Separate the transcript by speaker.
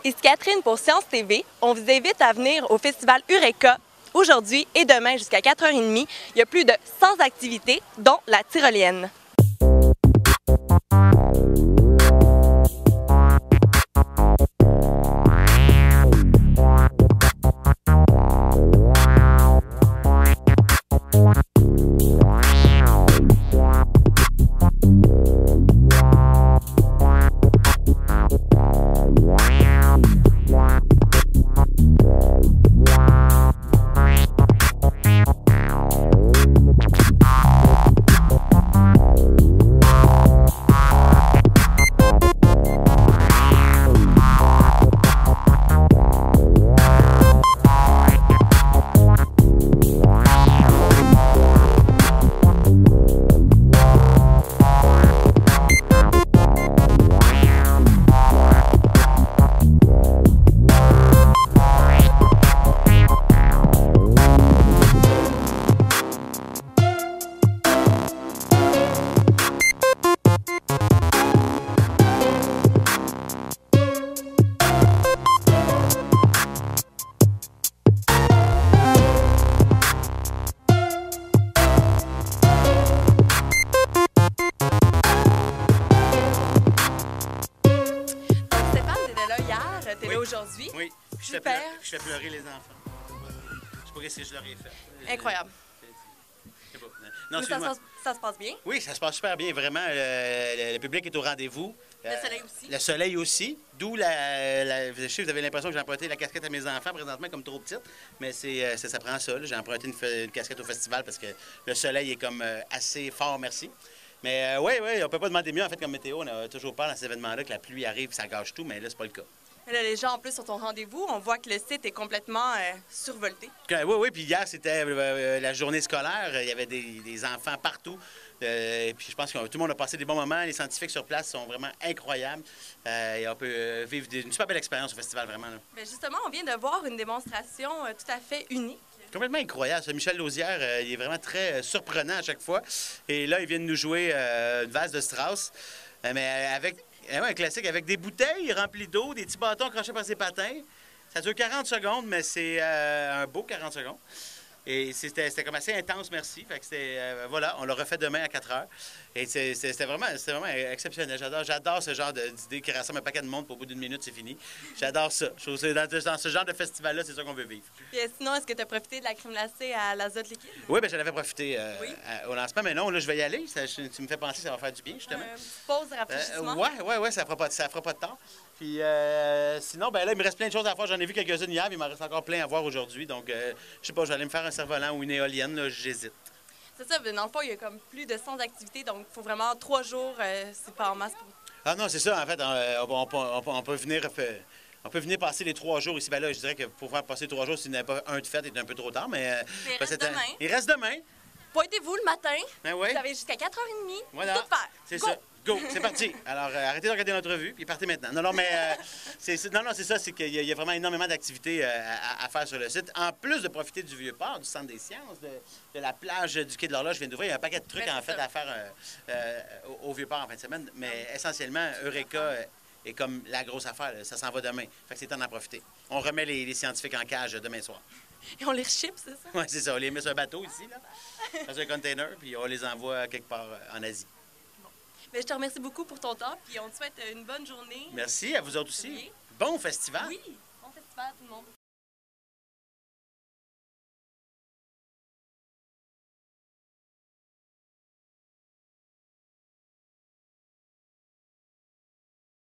Speaker 1: Ici Catherine pour Science TV. On vous invite à venir au festival Eureka. Aujourd'hui et demain jusqu'à 4h30, il y a plus de 100 activités, dont la tyrolienne. T'es là aujourd'hui?
Speaker 2: Oui, je fais pleurer les enfants. Je sais pas ce que je leur ai fait.
Speaker 1: Incroyable.
Speaker 2: C'est beau. Non,
Speaker 1: ça se passe bien?
Speaker 2: Oui, ça se passe super bien, vraiment. Le public est au rendez-vous.
Speaker 1: Le soleil aussi.
Speaker 2: Le soleil aussi. D'où vous avez l'impression que j'ai emprunté la casquette à mes enfants présentement comme trop petite. Mais ça prend ça. J'ai emprunté une casquette au festival parce que le soleil est comme assez fort, merci. Mais oui, on ne peut pas demander mieux en fait comme météo. On a toujours peur dans ces événements-là que la pluie arrive, ça gâche tout, mais là, c'est pas le cas.
Speaker 1: Là, les gens, en plus, sont au rendez-vous. On voit que le site est complètement survolté.
Speaker 2: Oui, puis hier, c'était la journée scolaire. Il y avait des enfants partout. Et puis je pense que tout le monde a passé des bons moments. Les scientifiques sur place sont vraiment incroyables. Et on peut vivre une super belle expérience au festival, vraiment.
Speaker 1: Bien, justement, on vient de voir une démonstration tout à fait unique.
Speaker 2: Complètement incroyable. Ce Michel Lauzière, il est vraiment très surprenant à chaque fois. Et là, il vient de nous jouer une valse de Strauss, mais avec un classique avec des bouteilles remplies d'eau, des petits bâtons accrochés par ses patins. Ça dure 40 secondes, mais c'est un beau 40 secondes. Et c'était comme assez intense, merci. Fait que voilà, on le refait demain à 4 heures. Et c'était vraiment exceptionnel. J'adore ce genre d'idée qui rassemble un paquet de monde, puis au bout d'une minute, c'est fini. J'adore ça. Dans ce genre de festival-là, c'est ça qu'on veut vivre.
Speaker 1: Puis sinon, est-ce que tu as profité de la crème glacée à l'azote liquide?
Speaker 2: Oui, bien, j'en avais profité au lancement, mais non, là, je vais y aller. Tu me fais penser que ça va faire du bien, justement.
Speaker 1: Pause, rafraîchissement.
Speaker 2: Oui, ça fera pas de temps. Puis sinon, ben là, il me reste plein de choses à faire. J'en ai vu quelques-unes hier, mais il m'en reste encore plein à voir aujourd'hui. Donc, je sais pas, je vais aller me faire un cerf-volant ou une éolienne, j'hésite.
Speaker 1: C'est ça, dans le fond, il y a comme plus de 100 activités, donc il faut vraiment 3 jours, c'est pas en masse.
Speaker 2: Ah non, c'est ça, en fait, on peut venir passer les 3 jours ici. Ben là, je dirais que pour pouvoir passer 3 jours, s'il n'y en a pas un de fête, c'est un peu trop tard, mais...
Speaker 1: Il
Speaker 2: reste demain.
Speaker 1: Pointez-vous le matin,
Speaker 2: ben oui.
Speaker 1: Vous avez jusqu'à 4h30
Speaker 2: voilà.
Speaker 1: tout faire.
Speaker 2: C'est ça. Go, c'est parti. Alors, arrêtez de regarder l'entrevue, puis partez maintenant. Non, mais c'est ça, c'est qu'il y a vraiment énormément d'activités à faire sur le site. En plus de profiter du Vieux-Port, du Centre des sciences, de la plage du Quai de l'Horloge, je viens d'ouvrir. Il y a un paquet de trucs, en fait, à faire au Vieux-Port en fin de semaine. Mais essentiellement, Eureka est comme la grosse affaire. Là. Ça s'en va demain. Fait que c'est temps d'en profiter. On remet les scientifiques en cage demain soir.
Speaker 1: Et on les reship, c'est ça?
Speaker 2: Oui, c'est ça. On les met sur un bateau ici, là, dans un container, puis on les envoie quelque part en Asie.
Speaker 1: Bien, je te remercie beaucoup pour ton temps, puis on te souhaite une bonne journée.
Speaker 2: Merci, à vous autres aussi. Bon festival.
Speaker 1: Oui, bon festival tout le monde.